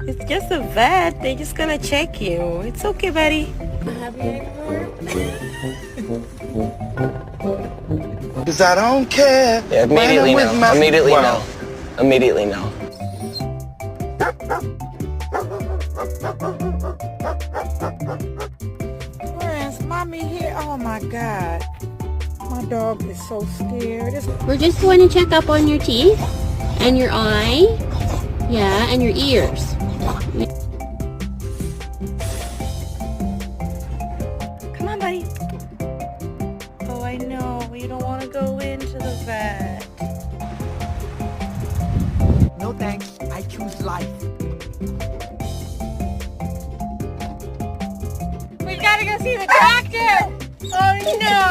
It's just a vet. They're just gonna check you. It's okay, buddy. Have you anymore? Cause I don't care. Yeah, immediately when no. I'm with my- Immediately Wow. no. Immediately no. Where is mommy here? Oh my god. My dog is so scared. We're just going to check up on your teeth and your eye. Yeah, and your ears. Come on, buddy. Oh, I know. You don't want to go into the vet. No thanks, I choose life. We gotta go see the doctor! Oh no!